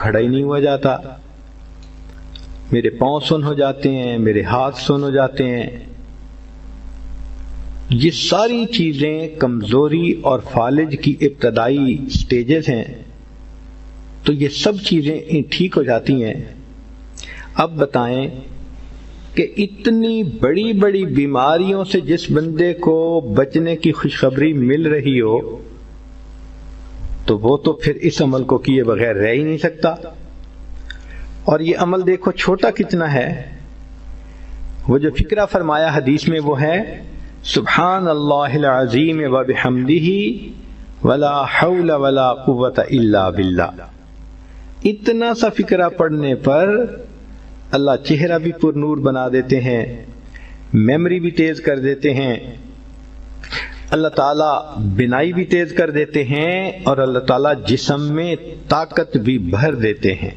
کھڑا ہی نہیں ہوا جاتا، میرے پاؤں سن ہو جاتے ہیں، میرے ہاتھ سن ہو جاتے ہیں۔ یہ ساری چیزیں کمزوری اور فالج کی ابتدائی سٹیجز ہیں، تو یہ سب چیزیں ٹھیک ہو جاتی ہیں۔ اب بتائیں کہ اتنی بڑی بڑی بیماریوں سے جس بندے کو بچنے کی خوشخبری مل رہی ہو تو وہ تو پھر اس عمل کو کیے بغیر رہ ہی نہیں سکتا۔ اور یہ عمل دیکھو چھوٹا کتنا ہے، وہ جو فکرہ فرمایا حدیث میں وہ ہے سبحان اللہ العظیم وبحمدہ ولا حول ولا قوت الا باللہ۔ اتنا سا فکرہ پڑھنے پر اللہ چہرہ بھی پر نور بنا دیتے ہیں، میموری بھی تیز کر دیتے ہیں، اللہ تعالیٰ بینائی بھی تیز کر دیتے ہیں، اور اللہ تعالیٰ جسم میں طاقت بھی بھر دیتے ہیں۔